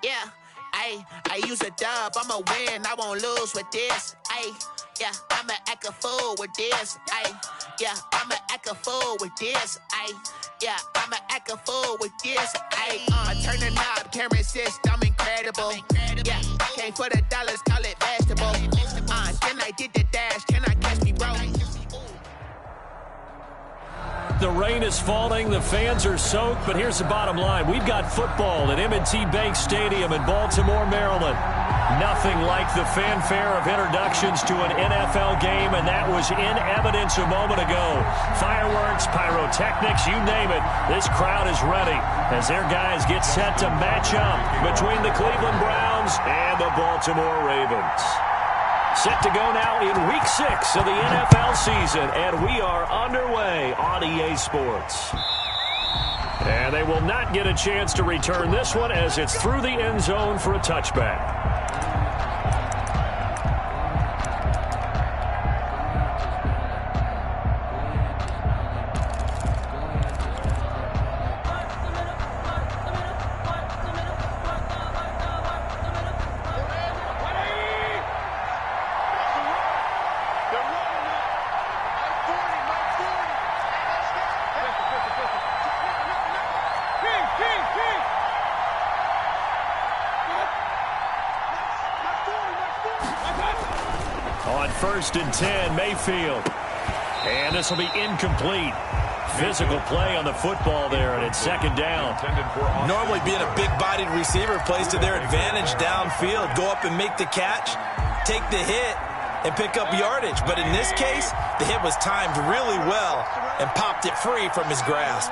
Yeah, I use a dub, I'ma win, I won't lose with this. Yeah, I'ma act a fool with this. Yeah, I'ma act a fool with this. Yeah, I'ma act a fool with this. Turn the knob, camera assist, I'm incredible. Yeah, came for the dollars, call it vegetable. Then I did the dash, can I catch me, bro? The rain is falling, the fans are soaked, but here's the bottom line. We've got football at M&T Bank Stadium in Baltimore, Maryland. Nothing like the fanfare of introductions to an NFL game, and that was in evidence a moment ago. Fireworks, pyrotechnics, you name it. This crowd is ready as their guys get set to match up between the Cleveland Browns and the Baltimore Ravens. Set to go now in Week 6 of the NFL season, and we are underway on EA Sports. And they will not get a chance to return this one as it's through the end zone for a touchback. On 1st and 10, Mayfield. And this will be incomplete. Physical play on the football there, and it's second down. Normally being a big-bodied receiver plays to their advantage downfield. Go up and make the catch, take the hit, and pick up yardage. But in this case, the hit was timed really well and popped it free from his grasp.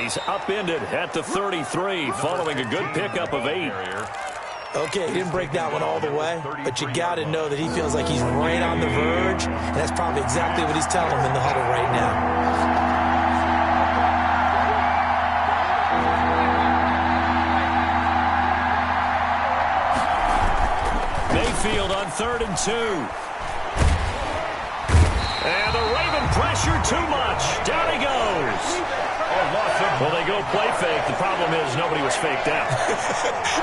He's upended at the 33 following a good pickup of 8. Okay, he didn't break that one all the way, but you got to know that he feels like he's right on the verge, and that's probably exactly what he's telling him in the huddle right now. Mayfield on 3rd and 2. And the Raven pressure too much. Down he goes. Well, they go play fake. The problem is nobody was faked out.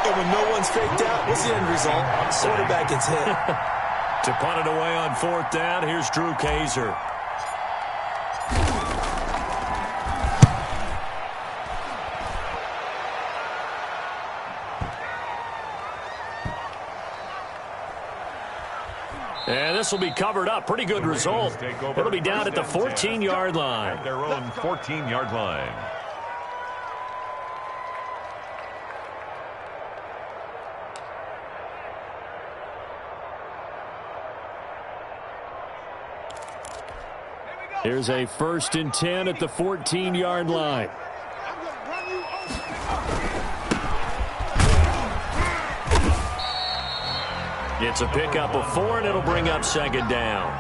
And when no one's faked out, what's the end result? Quarterback gets hit. To punt it away on 4th down, here's Drew Kaiser. And this will be covered up. Pretty good result. It'll be down at the 14-yard line. At their own 14-yard line. Here's a 1st and 10 at the 14-yard line. It's a pickup of 4, and it'll bring up 2nd down.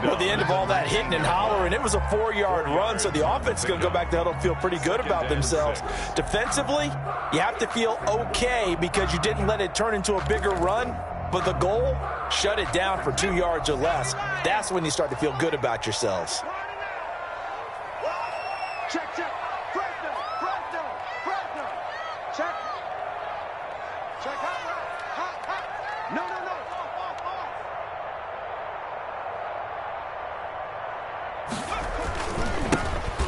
Well, at the end of all that hitting and hollering, it was a 4-yard run, so the offense is going to go back to huddle and feel pretty good about themselves. Defensively, you have to feel okay because you didn't let it turn into a bigger run, but the goal, shut it down for 2 yards or less. That's when you start to feel good about yourselves. Check. No.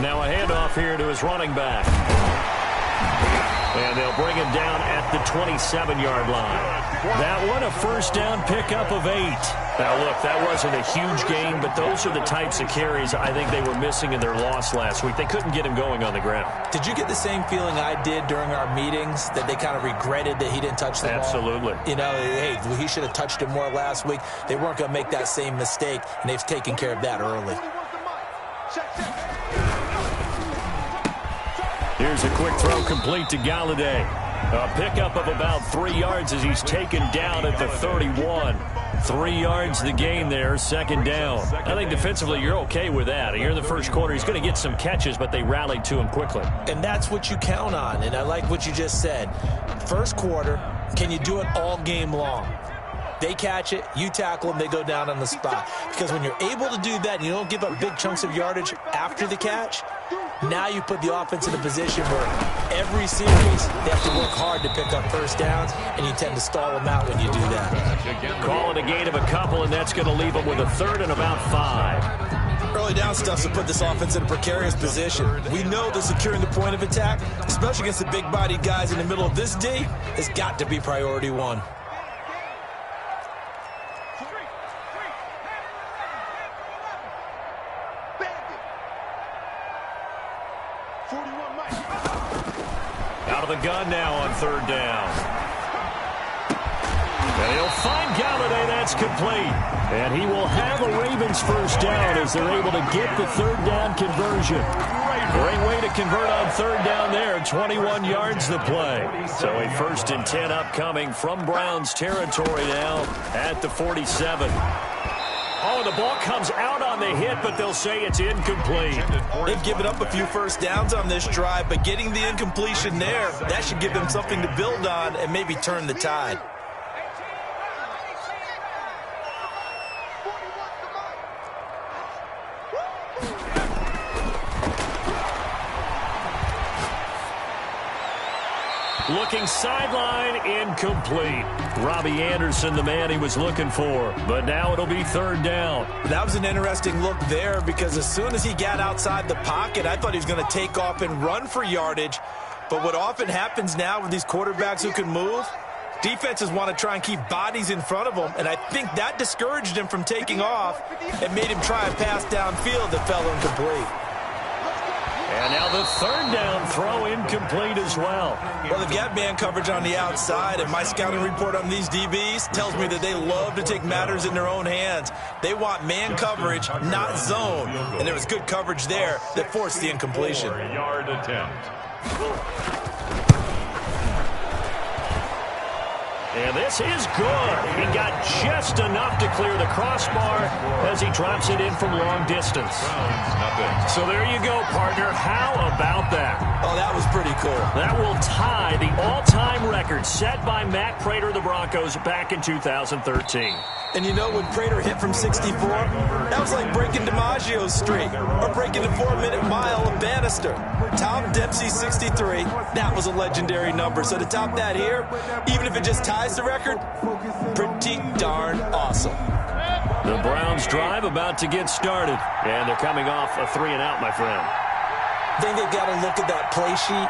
Now a handoff here to his running back. And they'll bring him down at the 27-yard line. That one, a 1st down pickup of 8. Now, look, that wasn't a huge gain, but those are the types of carries I think they were missing in their loss last week. They couldn't get him going on the ground. Did you get the same feeling I did during our meetings, that they kind of regretted that he didn't touch the ball? Absolutely. You know, hey, he should have touched it more last week. They weren't going to make that same mistake, and they've taken care of that early. Here's a quick throw complete to Galladay. A pickup of about 3 yards as he's taken down at the 31. 3 yards the gain there, second down. I think defensively you're okay with that. Here in the first quarter, he's going to get some catches, but they rallied to him quickly. And that's what you count on, and I like what you just said. First quarter, can you do it all game long? They catch it, you tackle them, they go down on the spot. Because when you're able to do that and you don't give up big chunks of yardage after the catch, now you put the offense in a position where every series they have to work hard to pick up first downs, and you tend to stall them out when you do that. Call it a gain of a couple, and that's going to leave them with a third and about 5. Early down stuff to put this offense in a precarious position. We know that securing the point of attack, especially against the big-bodied guys in the middle of this D, has got to be priority one. Out of the gun now on third down. And he'll find Galladay. That's complete. And he will have a Ravens first down as they're able to get the third down conversion. Great way to convert on third down there. 21 yards the play. So a 1st and 10 upcoming from Browns territory now at the 47. Oh, the ball comes out on the hit, but they'll say it's incomplete. They've given up a few first downs on this drive, but getting the incompletion there, that should give them something to build on and maybe turn the tide. Looking sideline, incomplete. Robbie Anderson, the man he was looking for. But now it'll be third down. That was an interesting look there because as soon as he got outside the pocket, I thought he was going to take off and run for yardage. But what often happens now with these quarterbacks who can move, defenses want to try and keep bodies in front of them, and I think that discouraged him from taking off and made him try a pass downfield that fell incomplete. And now the third down throw incomplete as well. Well, they've got man coverage on the outside, and my scouting report on these DBs tells me that they love to take matters in their own hands. They want man coverage, not zone. And there was good coverage there that forced the incompletion. 4-yard attempt. And this is good. He got just enough to clear the crossbar as he drops it in from long distance. So there you go, partner. How about that? Oh, that was pretty cool. That will tie the all-time record set by Matt Prater of the Broncos back in 2013. And you know, when Prater hit from 64, that was like breaking DiMaggio's streak or breaking the 4-minute mile of Bannister. Tom Dempsey, 63, that was a legendary number. So to top that here, even if it just ties the record, pretty darn awesome. The Browns drive about to get started, and they're coming off a 3-and-out, my friend. I think they've got to look at that play sheet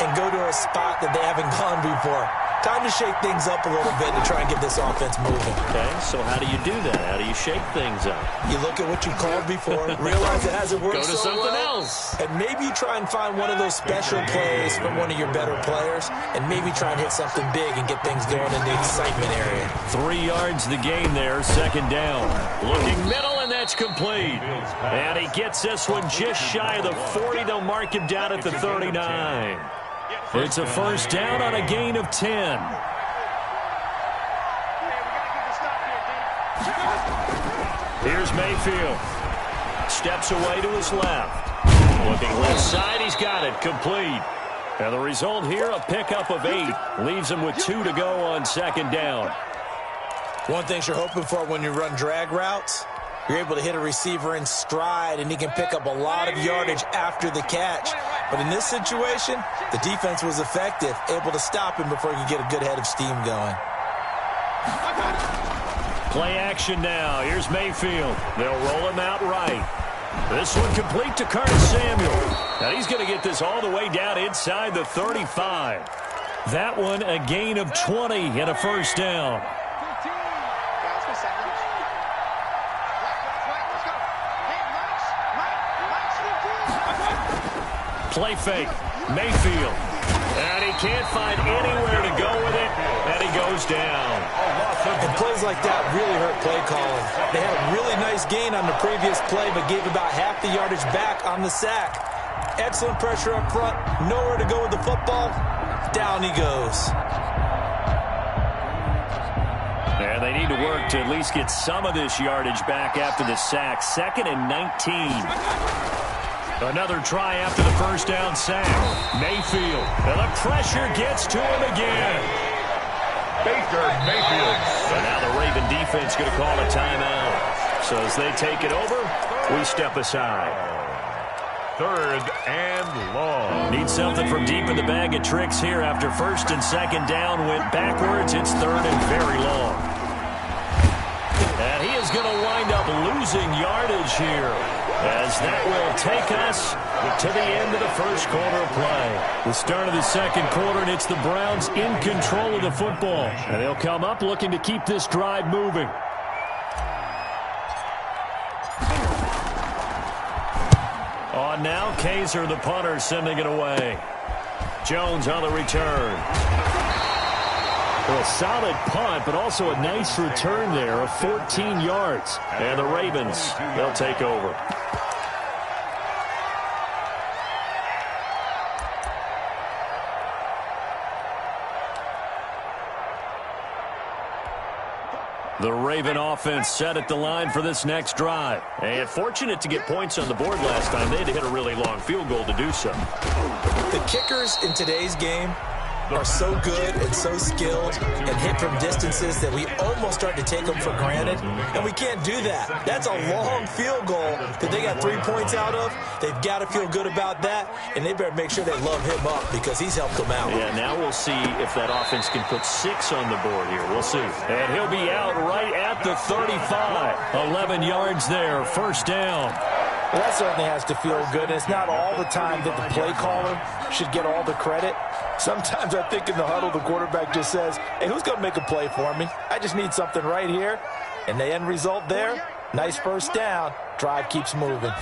and go to a spot that they haven't gone before. Time to shake things up a little bit to try and get this offense moving. Okay, so how do you do that? How do you shake things up? You look at what you called before, realize it hasn't worked so well. Go to something else. And maybe you try and find one of those special plays from one of your better players, and maybe try and hit something big and get things going in the excitement area. 3 yards the gain there, second down. Looking middle, and that's complete. And he gets this one just shy of the 40. They'll mark him down at the 39. It's a first down on a gain of 10. Here's Mayfield. Steps away to his left. Looking left side, he's got it. Complete. And the result here, a pickup of 8. Leaves him with 2 to go on second down. One thing you're hoping for when you run drag routes, you're able to hit a receiver in stride, and he can pick up a lot of yardage after the catch. But in this situation, the defense was effective, able to stop him before he could get a good head of steam going. Play action now. Here's Mayfield. They'll roll him out right. This one complete to Curtis Samuel. Now he's going to get this all the way down inside the 35. That one a gain of 20 and a first down. Play fake. Mayfield. And he can't find anywhere to go with it, and he goes down. And plays like that really hurt play calling. They had a really nice gain on the previous play, but gave about half the yardage back on the sack. Excellent pressure up front. Nowhere to go with the football. Down he goes. And they need to work to at least get some of this yardage back after the sack. 2nd and 19. Another try after the first down sack. Mayfield. And the pressure gets to him again. Baker Mayfield. And now the Raven defense going to call a timeout. So as they take it over, we step aside. 3rd and long. Need something from deep in the bag of tricks here after 1st and 2nd down went backwards. It's 3rd and very long. And he is going to wind up losing yardage here, as that will take us to the end of the first quarter of play. The start of the second quarter, and it's the Browns in control of the football. And they'll come up looking to keep this drive moving. On now, Kaiser, the punter, sending it away. Jones on the return. Well, a solid punt, but also a nice return there of 14 yards. And the Ravens, they'll take over. The Raven offense set at the line for this next drive. And fortunate to get points on the board last time. They had to hit a really long field goal to do so. The kickers in today's game are so good and so skilled and hit from distances that we almost start to take them for granted, and we can't do that. That's a long field goal that they got 3 points out of. They've got to feel good about that, and they better make sure they love him up because he's helped them out. Yeah, now we'll see if that offense can put 6 on the board here. We'll see. And he'll be out right at the 35. 11 yards there, first down. Well, that certainly has to feel good. It's not all the time that the play caller should get all the credit. Sometimes I think in the huddle, the quarterback just says, hey, who's going to make a play for me? I just need something right here. And the end result there, nice first down. Drive keeps moving.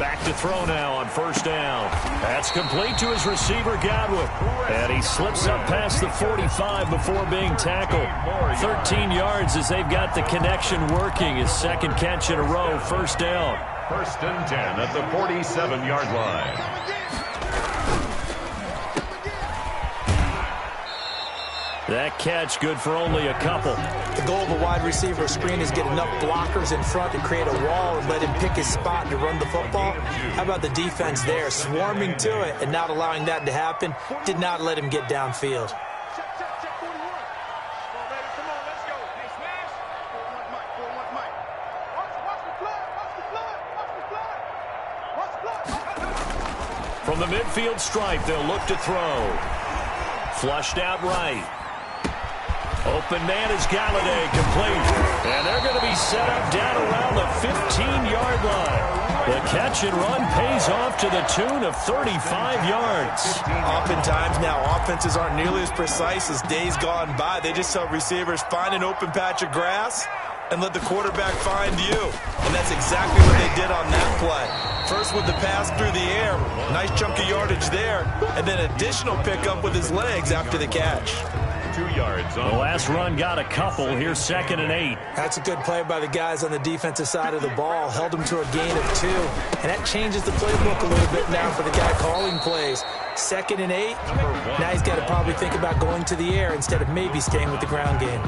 Back to throw now on first down. That's complete to his receiver, Godwin. And he slips up past the 45 before being tackled. 13 yards as they've got the connection working. His second catch in a row, first down. 1st and 10 at the 47-yard line. That catch good for only a couple. The goal of a wide receiver screen is get enough blockers in front to create a wall and let him pick his spot to run the football. How about the defense there, swarming to it and not allowing that to happen? Did not let him get downfield. From the midfield stripe, they'll look to throw. Flushed out right. Open man is Galladay, complete. And they're going to be set up down around the 15-yard line. The catch and run pays off to the tune of 35 yards. Oftentimes now, offenses aren't nearly as precise as days gone by. They just tell receivers, find an open patch of grass and let the quarterback find you. And that's exactly what they did on that play. First with the pass through the air, nice chunk of yardage there, and then additional pickup with his legs after the catch. 2 yards on the last run got a couple. Here's 2nd and 8. That's a good play by the guys on the defensive side of the ball. Held him to a gain of 2. And that changes the playbook a little bit now for the guy calling plays. 2nd and 8. Now he's got to probably think about going to the air instead of maybe staying with the ground game.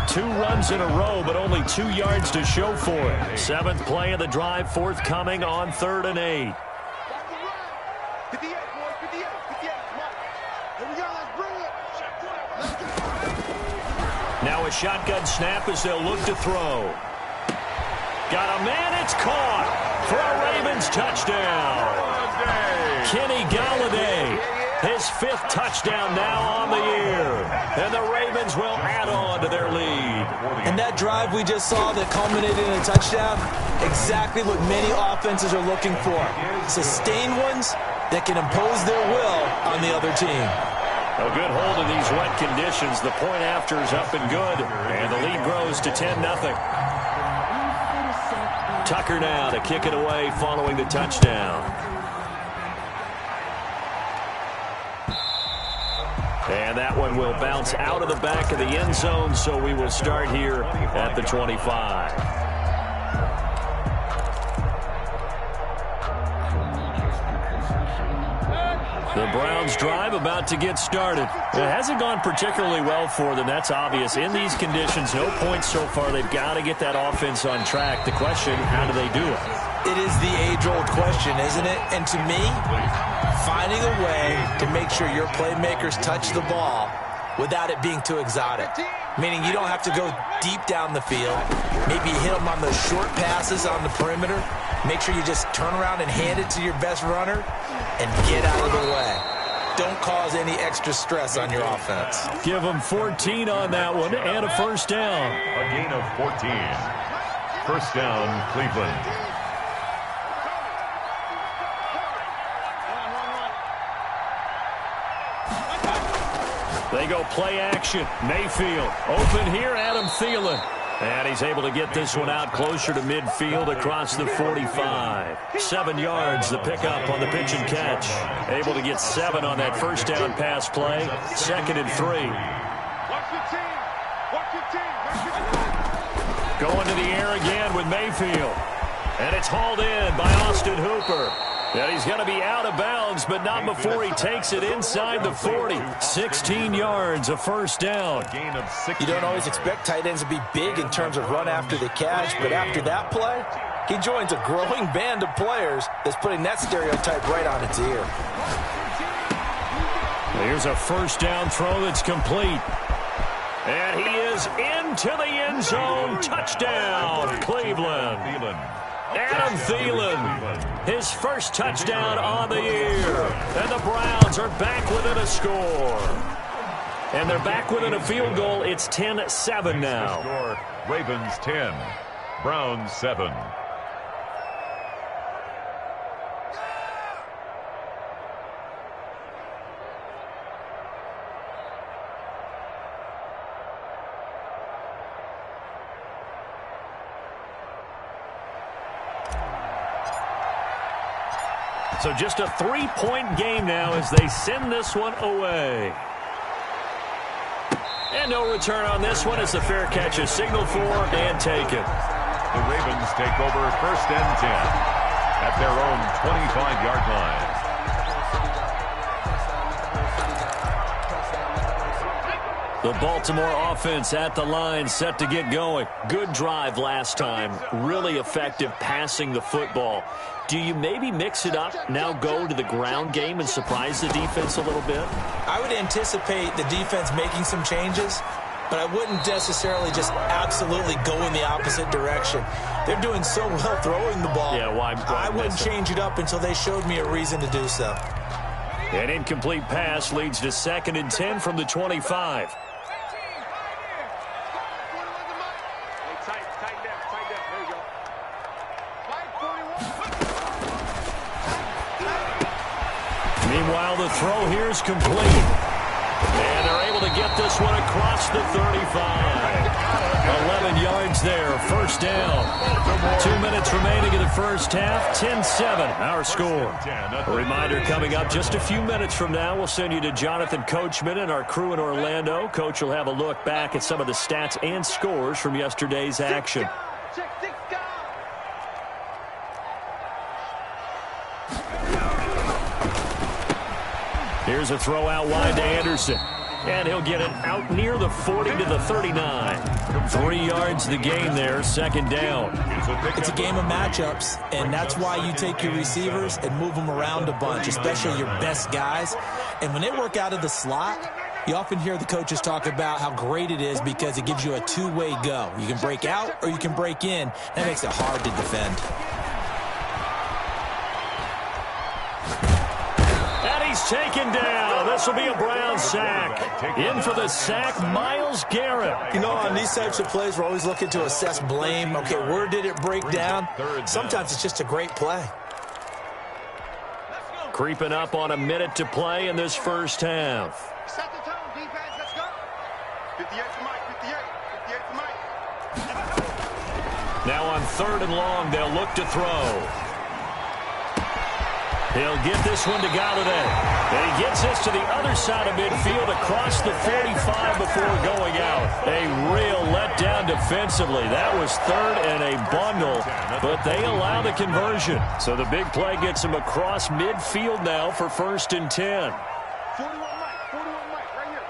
2 runs in a row, but only 2 yards to show for it. 7th play of the drive forthcoming on 3rd and 8. Now a shotgun snap as they'll look to throw. Got a man, it's caught for a Ravens touchdown. Kenny Galladay, his 5th touchdown now on the year. And the Ravens will add on to their lead. And that drive we just saw that culminated in a touchdown, exactly what many offenses are looking for. Sustained ones that can impose their will on the other team. A good hold in these wet conditions. The point after is up and good. And the lead grows to 10-0. Tucker now to kick it away following the touchdown. And that one will bounce out of the back of the end zone, so we will start here at the 25. The Browns drive about to get started. It hasn't gone particularly well for them. That's obvious. In these conditions, no points so far. They've got to get that offense on track. The question, how do they do it? It is the age-old question, isn't it? And to me, finding a way to make sure your playmakers touch the ball without it being too exotic. Meaning you don't have to go deep down the field. Maybe you hit them on those short passes on the perimeter. Make sure you just turn around and hand it to your best runner and get out of the way. Don't cause any extra stress on your offense. Give them 14 on that one and a first down. A gain of 14. First down, Cleveland. They go play action. Mayfield open here, Adam Thielen. And he's able to get this one out closer to midfield across the 45. 7 yards, the pickup on the pitch and catch. Able to get 7 on that first down pass play. 2nd and 3. Going to the air again with Mayfield. And it's hauled in by Austin Hooper. And he's going to be out of bounds, but not before he takes it inside the 40. 16 yards, a first down. You don't always expect tight ends to be big in terms of run after the catch, but after that play, he joins a growing band of players that's putting that stereotype right on its ear. Here's a first down throw that's complete. And he is into the end zone. Touchdown, Cleveland. Adam Thielen, his first touchdown on the year. And the Browns are back within a score. And they're back within a field goal. It's 10-7 now. Ravens 10, Browns 7. So just a 3-point game now as they send this one away. And no return on this one as the fair catch is signaled for and taken. The Ravens take over 1st and 10 at their own 25-yard line. The Baltimore offense at the line, set to get going. Good drive last time. Really effective passing the football. Do you maybe mix it up, now go to the ground game and surprise the defense a little bit? I would anticipate the defense making some changes, but I wouldn't necessarily just absolutely go in the opposite direction. They're doing so well throwing the ball. Yeah, why I wouldn't change it up until they showed me a reason to do so. An incomplete pass leads to 2nd and 10 from the 25. Meanwhile, the throw here is complete. And they're able to get this one across the 35. 11 yards there, first down. 2 minutes remaining in the first half, 10-7, our score. A reminder coming up just a few minutes from now, we'll send you to Jonathan Coachman and our crew in Orlando. Coach will have a look back at some of the stats and scores from yesterday's action. Here's a throw out wide to Anderson. And he'll get it out near the 40 to the 39. 3 yards the gain there, 2nd down. It's a game of matchups, and that's why you take your receivers and move them around a bunch, especially your best guys. And when they work out of the slot, you often hear the coaches talk about how great it is because it gives you a two-way go. You can break out or you can break in. That makes it hard to defend. Taken down. This will be a Brown sack. In for the sack, Myles Garrett. You know, on these types of plays, we're always looking to assess blame. Okay, where did it break down? Sometimes it's just a great play. Creeping up on a minute to play in this first half. Set the tone, defense. Let's go. 58 to Mike. 58 to Mike. Now on 3rd and long, they'll look to throw. He'll get this one to Galladay. And he gets this to the other side of midfield across the 45 before going out. A real letdown defensively. That was third and a bundle, but they allow the conversion. So the big play gets him across midfield now for 1st and 10. 41 Mike, right here.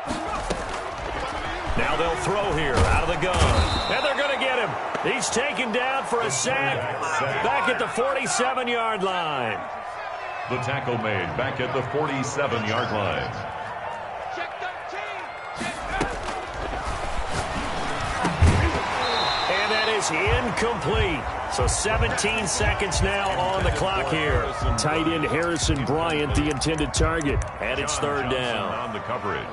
Now they'll throw here out of the gun. And they're going to get him. He's taken down for a sack back at the 47-yard line. The tackle made back at the 47-yard line. And that is incomplete. So 17 seconds now on the clock here. Tight end Harrison Bryant, the intended target. And it's 3rd down. On the coverage.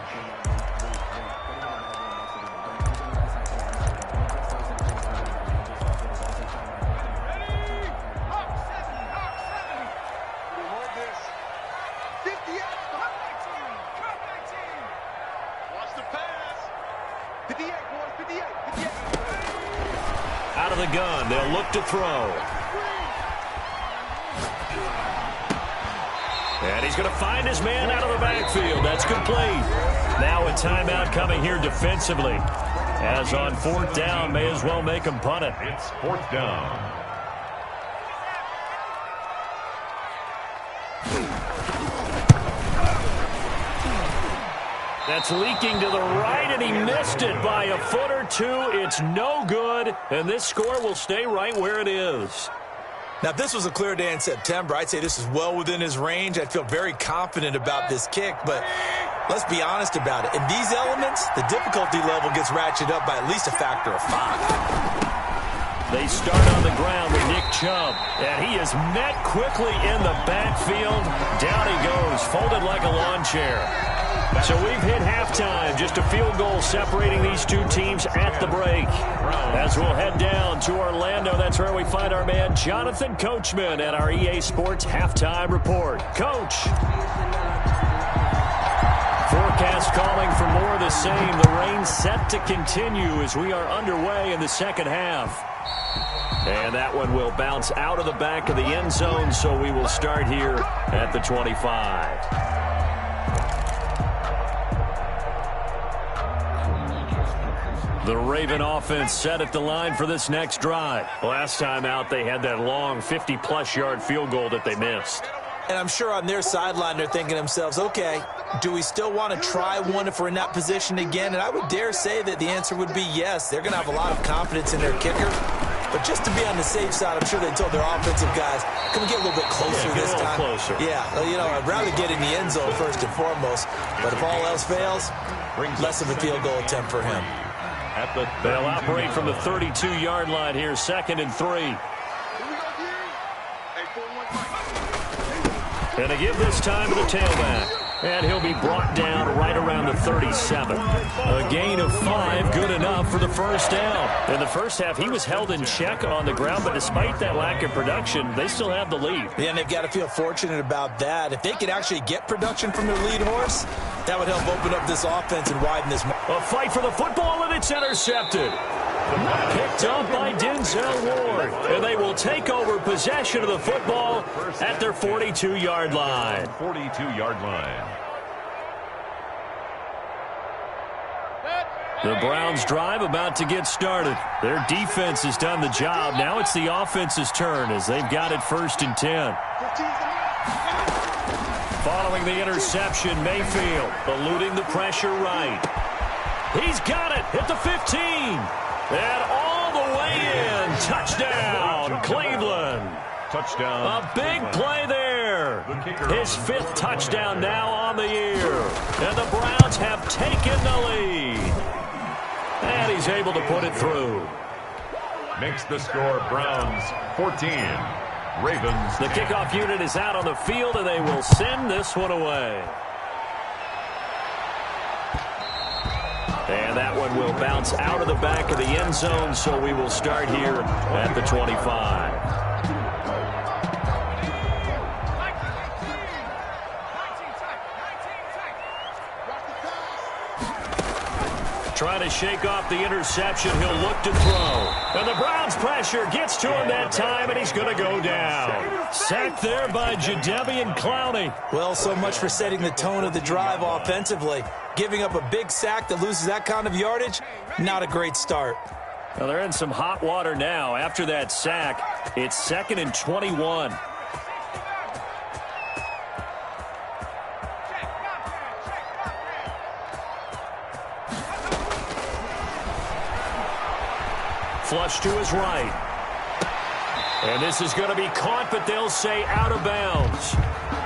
Out of the gun, they'll look to throw. And he's going to find his man out of the backfield. That's complete. Now a timeout coming here defensively. As on 4th down, may as well make him punt it. It's 4th down. That's leaking to the right, and he missed it by a foot or two. It's no good, and this score will stay right where it is. Now, if this was a clear day in September, I'd say this is well within his range. I'd feel very confident about this kick, but let's be honest about it. In these elements, the difficulty level gets ratcheted up by at least a factor of 5. They start on the ground with Nick Chubb, and he is met quickly in the backfield. Down he goes, folded like a lawn chair. So we've hit halftime, just a field goal separating these two teams at the break. As we'll head down to Orlando, that's where we find our man Jonathan Coachman at our EA Sports Halftime Report. Coach. Forecast calling for more of the same. The rain set to continue as we are underway in the second half. And that one will bounce out of the back of the end zone, so we will start here at the 25. The Raven offense set at the line for this next drive. Last time out, they had that long 50-plus yard field goal that they missed. And I'm sure on their sideline, they're thinking to themselves, okay, do we still want to try one if we're in that position again? And I would dare say that the answer would be yes. They're going to have a lot of confidence in their kicker. But just to be on the safe side, I'm sure they told their offensive guys, can we get a little bit closer this time? Closer. Yeah, you know, I'd rather get in the end zone first and foremost. But if all else fails, less of a field goal attempt for him. They'll operate from the 32-yard line here, 2nd and 3. And they give this time to the tailback. And he'll be brought down right around the 37. A gain of 5, good enough for the first down. In the first half, he was held in check on the ground, but despite that lack of production, they still have the lead. Yeah, and they've got to feel fortunate about that. If they could actually get production from their lead horse, that would help open up this offense and widen this. A fight for the football, and it's intercepted. Picked up by Denzel Ward. And they will take over possession of the football at their 42-yard line. 42-yard line. The Browns' drive about to get started. Their defense has done the job. Now it's the offense's turn as they've got it 1st and 10. Following the interception, Mayfield eluding the pressure right. He's got it at the 15. And all the way in. Touchdown, Cleveland. Touchdown. A big play there. His 5th touchdown now on the year. And the Browns have taken the lead. And he's able to put it through. Makes the score Browns 14. Ravens. The kickoff unit is out on the field, and they will send this one away. And that one will bounce out of the back of the end zone, so we will start here at the 25. Trying to shake off the interception. He'll look to throw. And the Browns' pressure gets to him that time, and he's going to go down. Sacked there by Jadeveon Clowney. Well, so much for setting the tone of the drive offensively. Giving up a big sack that loses that kind of yardage, not a great start. Well, they're in some hot water now. After that sack, it's 2nd and 21. Flush to his right. And this is going to be caught, but they'll say out of bounds.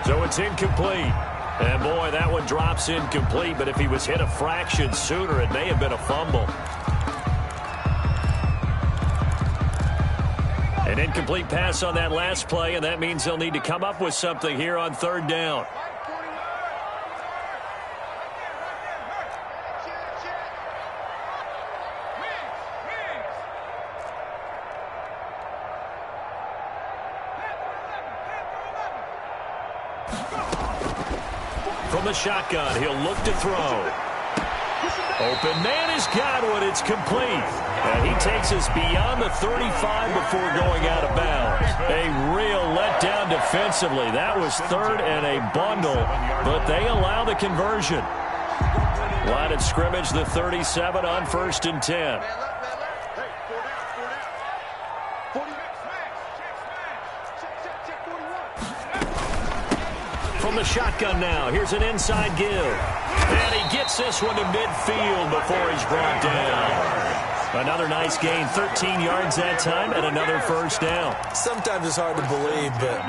So it's incomplete. And, boy, that one drops incomplete, but if he was hit a fraction sooner, it may have been a fumble. An incomplete pass on that last play, and that means they'll need to come up with something here on 3rd down. From the shotgun, he'll look to throw. Open man has got one. It's complete. And he takes us beyond the 35 before going out of bounds. A real letdown defensively. That was 3rd and a bundle, but they allow the conversion. Line of scrimmage, the 37 on 1st and 10. From the shotgun now, here's an inside give. And he gets this one to midfield before he's brought down. Another nice gain, 13 yards that time, and another 1st down. Sometimes it's hard to believe, but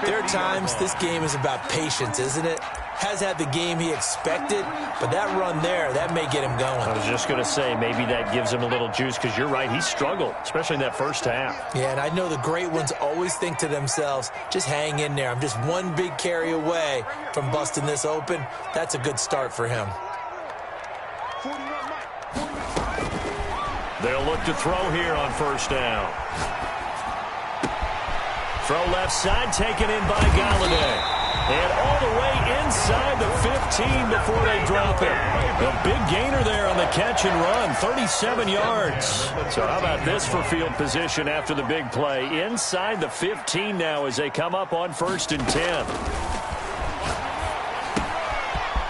there are times this game is about patience, isn't it? Has had the game he expected, but that run there, that may get him going. I was just going to say, maybe that gives him a little juice, because you're right, he struggled, especially in that first half. Yeah, and I know the great ones always think to themselves, just hang in there. I'm just one big carry away from busting this open. That's a good start for him. They'll look to throw here on 1st down. Throw left side, taken in by Galladay. And all the way inside the 15 before they drop it. A big gainer there on the catch and run, 37 yards. So how about this for field position after the big play? Inside the 15 now as they come up on 1st and 10.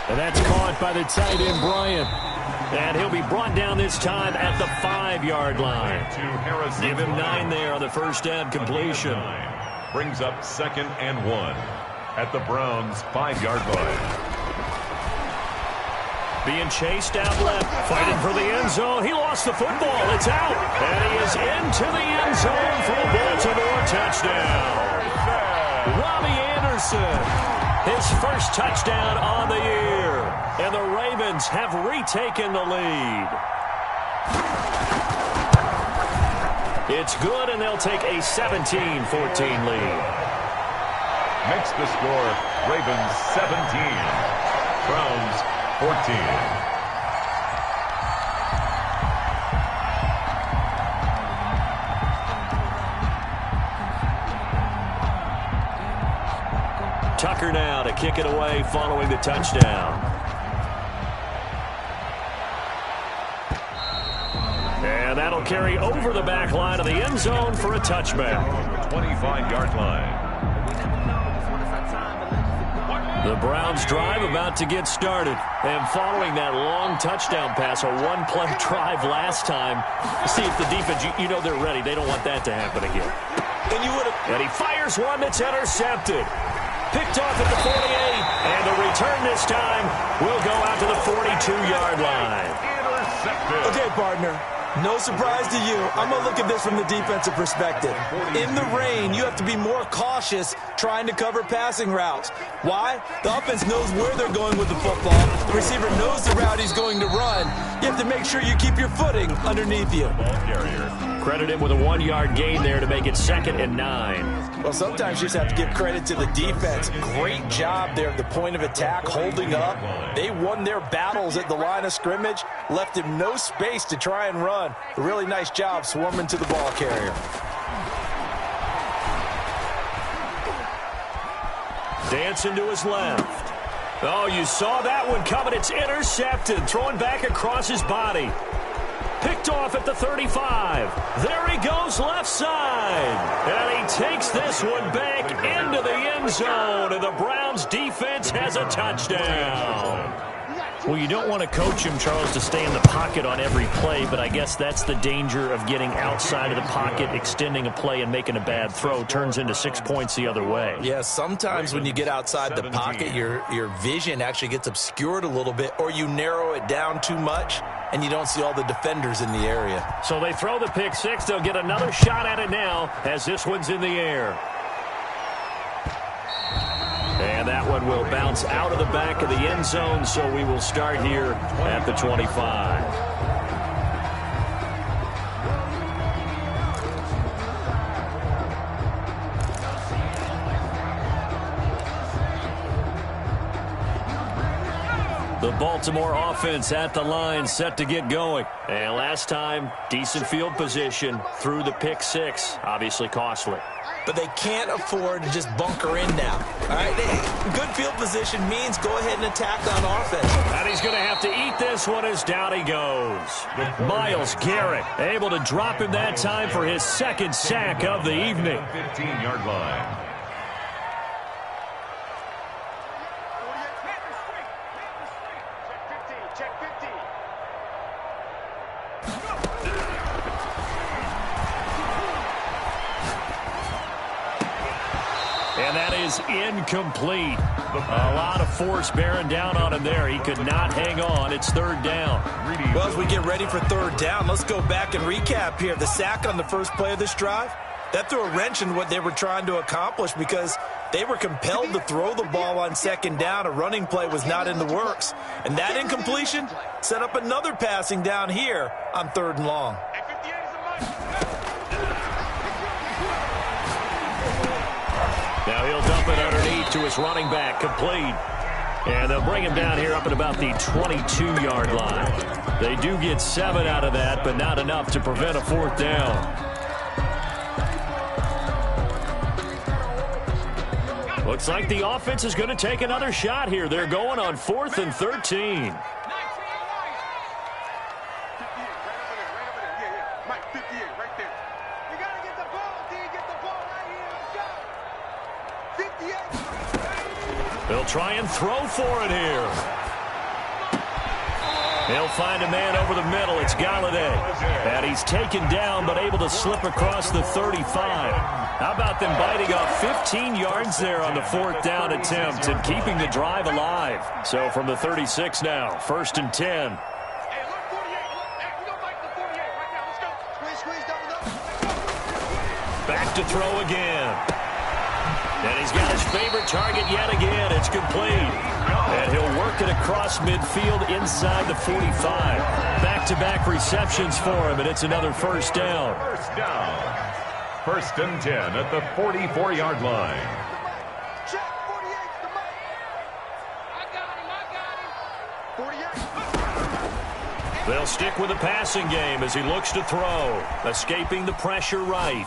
And that's caught by the tight end, Bryant. And he'll be brought down this time at the 5-yard line. Give him 9 there on the 1st down completion. Brings up 2nd and 1 at the Browns' 5-yard line. Being chased out left, fighting for the end zone. He lost the football. It's out. And he is into the end zone for a Baltimore touchdown. Robbie Anderson, his first touchdown on the year. And the Ravens have retaken the lead. It's good, and they'll take a 17-14 lead. Makes the score Ravens 17, Browns 14. Tucker now to kick it away following the touchdown. And that'll carry over the back line of the end zone for a touchback. 25-yard line. The Browns drive about to get started. And following that long touchdown pass, a one-play drive last time, see if the defense, you know they're ready. They don't want that to happen again. And he fires one that's intercepted. Picked off at the 48. And the return this time will go out to the 42-yard line. Okay, partner. No surprise to you. I'm going to look at this from the defensive perspective. In the rain, you have to be more cautious trying to cover passing routes. Why? The offense knows where they're going with the football. The receiver knows the route he's going to run. You have to make sure you keep your footing underneath you. Credit him with a 1-yard gain there to make it 2nd and 9. Well, sometimes you just have to give credit to the defense. Great job there at the point of attack, holding up. They won their battles at the line of scrimmage, left him no space to try and run. A really nice job swarming to the ball carrier. Dancing to his left. Oh, you saw that one coming. It's intercepted. Throwing back across his body. Picked off at the 35. There he goes left side. And he takes this one back into the end zone. And the Browns defense has a touchdown. Well, you don't want to coach him, Charles, to stay in the pocket on every play, but I guess that's the danger of getting outside of the pocket, extending a play and making a bad throw. Turns into 6 points the other way. Yeah, sometimes when you get outside the pocket, your vision actually gets obscured a little bit, or you narrow it down too much, and you don't see all the defenders in the area. So they throw the pick six. They'll get another shot at it now as this one's in the air. And that one will bounce out of the back of the end zone, so we will start here at the 25. The Baltimore offense at the line, set to get going. And last time, decent field position through the pick six, obviously costly. But they can't afford to just bunker in now. All right, good field position means go ahead and attack on offense. And he's going to have to eat this one as down he goes. Myles Garrett able to drop him that time for his second sack of the evening. 15-yard line. And that is incomplete. A lot of force bearing down on him there. He could not hang on. It's third down. Well, as we get ready for third down, let's go back and recap here. The sack on the first play of this drive, that threw a wrench in what they were trying to accomplish because they were compelled to throw the ball on second down. A running play was not in the works. And that incompletion set up another passing down here on third and long. Now he'll dump it underneath to his running back, complete. And they'll bring him down here up at about the 22-yard line. They do get 7 out of that, but not enough to prevent a fourth down. Looks like the offense is going to take another shot here. They're going on 4th and 13. They'll try and throw for it here. He'll find a man over the middle. It's Galladay. And he's taken down but able to slip across the 35. How about them biting off 15 yards there on the fourth down attempt and keeping the drive alive? So from the 36 now, 1st and 10. Back to throw again. And he's got his favorite target yet again. It's complete. And he'll work it across midfield inside the 45. Back-to-back receptions for him, and it's another first down. First down. 1st and 10 at the 44-yard line. They'll stick with the passing game as he looks to throw. Escaping the pressure right.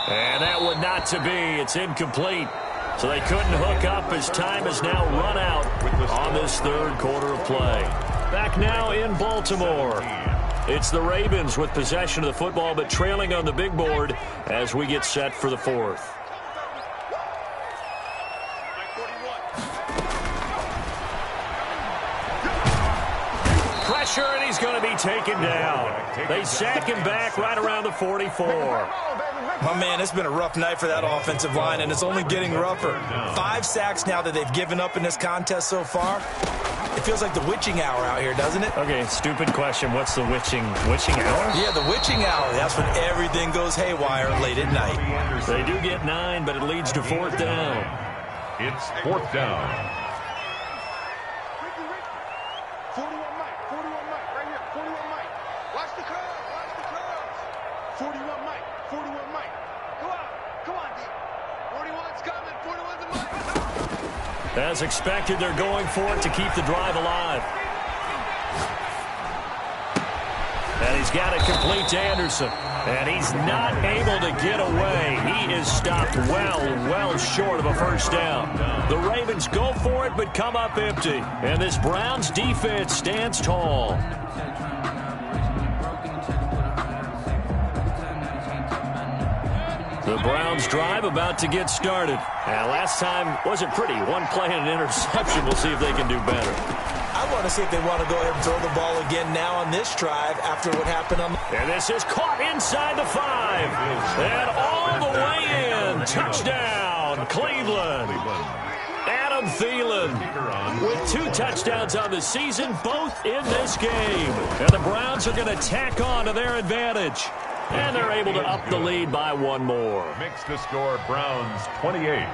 And that one not to be. It's incomplete. So they couldn't hook up as time has now run out on this third quarter of play. Back now in Baltimore. It's the Ravens with possession of the football but trailing on the big board as we get set for the fourth. Pressure, and he's going to be taken down. They sack him back right around the 44. My man, it's been a rough night for that offensive line, and it's only getting rougher. 5 sacks now that they've given up in this contest so far. It feels like the witching hour out here, doesn't it? Okay, stupid question. What's the witching hour? Yeah, the witching hour. That's when everything goes haywire late at night. They do get 9, but it leads to 4th down. It's 4th down. 41 Mike, right here, 41 Mike. Watch the curves. 41 Mike, 41 Mike. Come on, D. 41's coming, 41's a Mike. As expected, they're going for it to keep the drive alive. And he's got it complete to Anderson. And he's not able to get away. He is stopped well short of a first down. The Ravens go for it, but come up empty. And this Browns defense stands tall. The Browns drive about to get started. And last time wasn't pretty. One play and an interception. We'll see if they can do better. I want to see if they want to go ahead and throw the ball again now on this drive after what happened on. And this is caught inside the 5. And all the way in. Touchdown, Cleveland. Adam Thielen with 2 touchdowns on the season, both in this game. And the Browns are going to tack on to their advantage. And they're able to up the lead by 1 more. Makes the score Browns 28,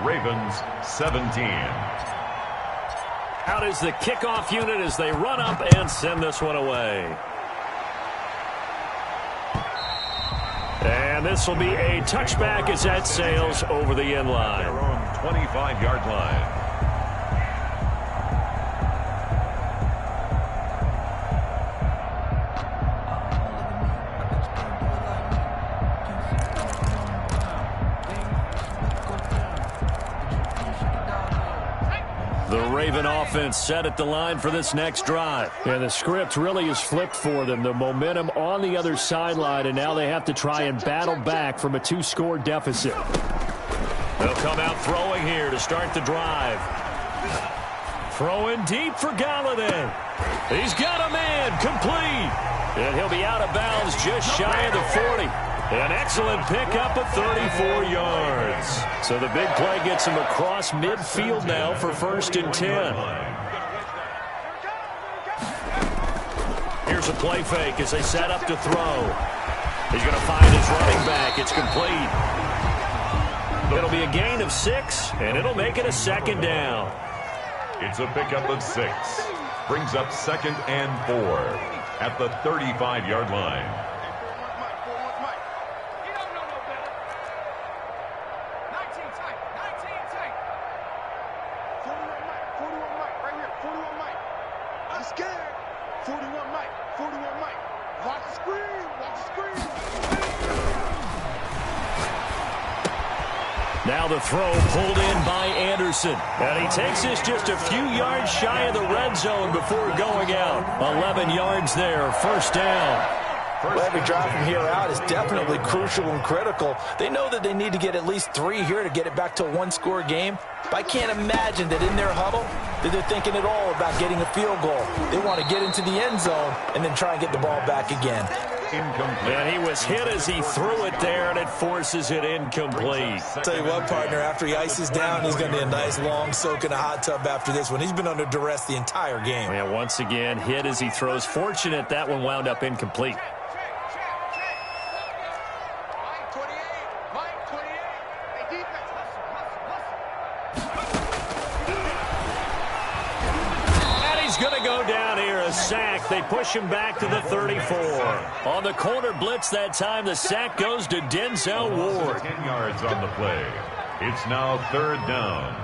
Ravens 17. Out is the kickoff unit as they run up and send this one away. And this will be a touchback as that sails over the end line. Their own 25-yard line. The Raven offense set at the line for this next drive. And the script really is flipped for them. The momentum on the other sideline, and now they have to try and battle back from a 2-score deficit. They'll come out throwing here to start the drive. Throwing deep for Galladay. He's got a man, complete. And he'll be out of bounds just shy of the 40. An excellent pickup of 34 yards. So the big play gets him across midfield now for 1st and 10. Here's a play fake as they set up to throw. He's going to find his running back. It's complete. It'll be a gain of 6, and it'll make it a 2nd down. It's a pickup of 6. Brings up 2nd and 4 at the 35-yard line. Now the throw pulled in by Anderson. And he takes this just a few yards shy of the red zone before going out. 11 yards there, 1st down. Well, every drive from here out is definitely crucial and critical. They know that they need to get at least 3 here to get it back to a 1-score game. But I can't imagine that in their huddle that they're thinking at all about getting a field goal. They want to get into the end zone and then try and get the ball back again. Incomplete. And he was hit as he threw it there, and it forces it incomplete. Tell you what, partner, after he ices down, he's going to need a nice long soak in a hot tub after this one. He's been under duress the entire game. And once again, hit as he throws. Fortunate that one wound up incomplete. Sack. They push him back to the 34. On the corner blitz that time, the sack goes to Denzel Ward. 10 yards on the play. It's now 3rd down.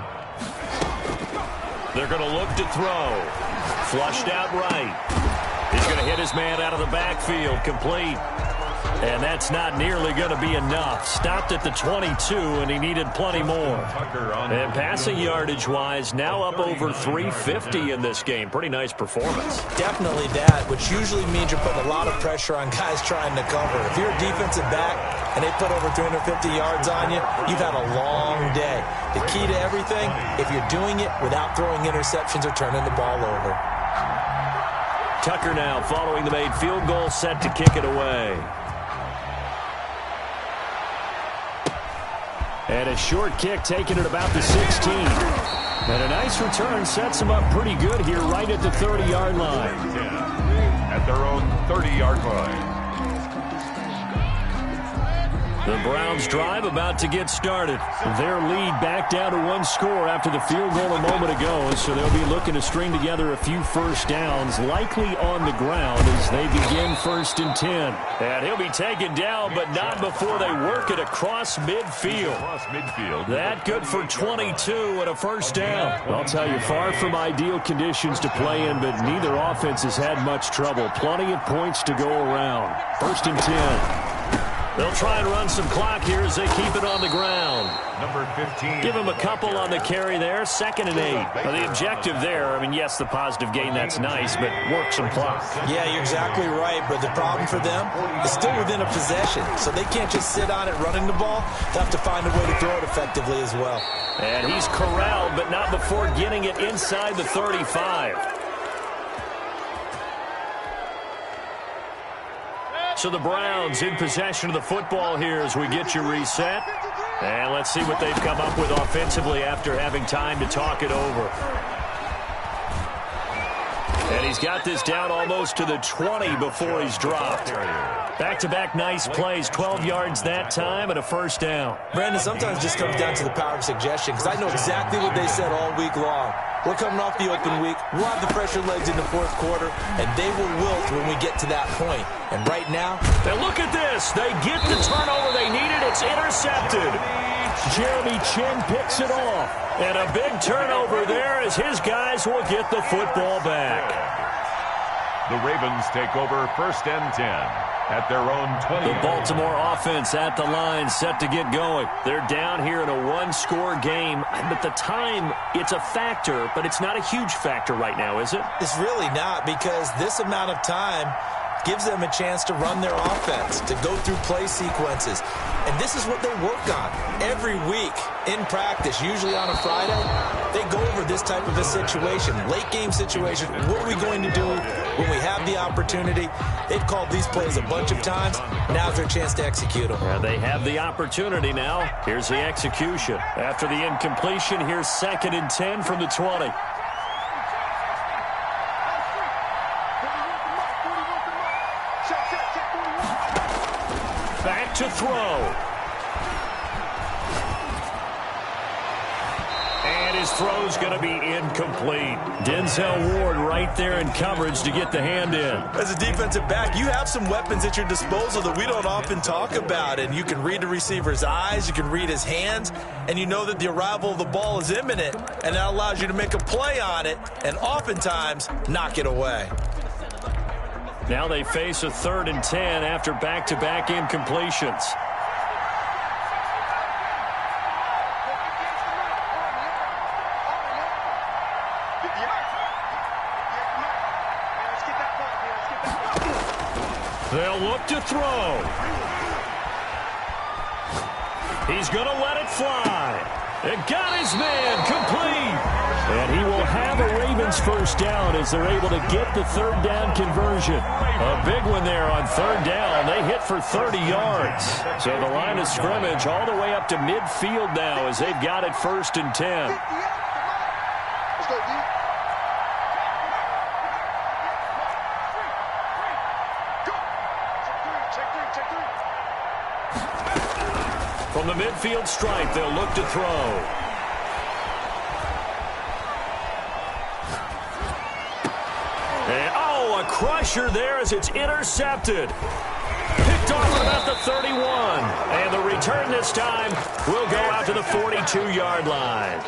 They're going to look to throw. Flushed out right. He's going to hit his man out of the backfield. Complete. And that's not nearly going to be enough. Stopped at the 22, and he needed plenty more. And passing yardage-wise, now up over 350 in this game. Pretty nice performance. Definitely that, which usually means you're putting a lot of pressure on guys trying to cover. If you're a defensive back and they put over 350 yards on you, you've had a long day. The key to everything, if you're doing it without throwing interceptions or turning the ball over. Tucker now following the made field goal, set to kick it away. And a short kick taken at about the 16. And a nice return sets them up pretty good here right at the 30-yard line. At their own 30-yard line. The Browns drive about to get started. Their lead back down to 1 score after the field goal a moment ago, so they'll be looking to string together a few first downs, likely on the ground as they begin 1st and 10. And he'll be taken down, but not before they work it across midfield. That good for 22 and a first down. I'll tell you, far from ideal conditions to play in, but neither offense has had much trouble. Plenty of points to go around. 1st and 10. They'll try and run some clock here as they keep it on the ground. Number 15. Give him a couple on the carry there, 2nd and 8. Well, the objective there, I mean, yes, the positive gain, that's nice, but work some clock. Yeah, you're exactly right, but the problem for them is still within a possession, so they can't just sit on it running the ball. They have to find a way to throw it effectively as well. And he's corralled, but not before getting it inside the 35. So the Browns in possession of the football here as we get you reset. And let's see what they've come up with offensively after having time to talk it over. And he's got this down almost to the 20 before he's dropped. Back-to-back nice plays, 12 yards that time and a first down. Brandon, sometimes it just comes down to the power of suggestion, because I know exactly what they said all week long. We're coming off the open week. We'll have the fresher legs in the fourth quarter, and they will wilt when we get to that point. And right now, and look at this. They get the turnover they needed. It's intercepted. Jeremy Chin picks it off. And a big turnover there as his guys will get the football back. The Ravens take over 1st and 10 at their own 20. The Baltimore offense at the line, set to get going. They're down here in a one-score game. But the time, it's a factor, but it's not a huge factor right now, is it? It's really not, because this amount of time gives them a chance to run their offense, to go through play sequences. And this is what they work on every week in practice, usually on a Friday. They go over this type of a situation, late game situation. What are we going to do when we have the opportunity? They've called these plays a bunch of times. Now's their chance to execute them. Yeah, they have the opportunity now. Here's the execution. After the incompletion, here's 2nd and 10 from the 20. Back to throw. And his throw's going to be incomplete. Denzel Ward right there in coverage to get the hand in. As a defensive back, you have some weapons at your disposal that we don't often talk about. And you can read the receiver's eyes, you can read his hands, and you know that the arrival of the ball is imminent. And that allows you to make a play on it and oftentimes knock it away. Now they face a 3rd and 10 after back-to-back incompletions. They'll look to throw. He's going to let it fly. It got his man complete. And he will have a Ravens first down as they're able to get the 3rd down conversion. A big one there on 3rd down. They hit for 30 yards. So the line of scrimmage all the way up to midfield now as they've got it 1st and 10. Let's go, D. Go. Check three. From the midfield stripe, they'll look to throw. And, oh, a crusher there as it's intercepted. Picked off at about the 31. And the return this time will go out to the 42-yard line.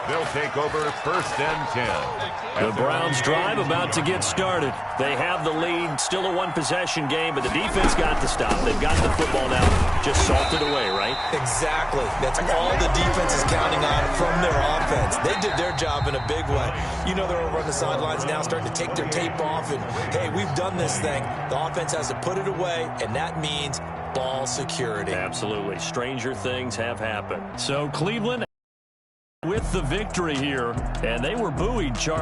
They'll take over 1st and 10. The Browns drive about to get started. They have the lead, still a one-possession game, but the defense got the stop. They've got the football now, just salted away, right? Exactly. That's all the defense is counting on from their offense. They did their job in a big way. You know they're over on the sidelines now starting to take their tape off and, hey, we've done this thing. The offense has to put it away, and that means ball security. Absolutely. Stranger things have happened. So Cleveland with the victory here, and they were buoyed, Charles.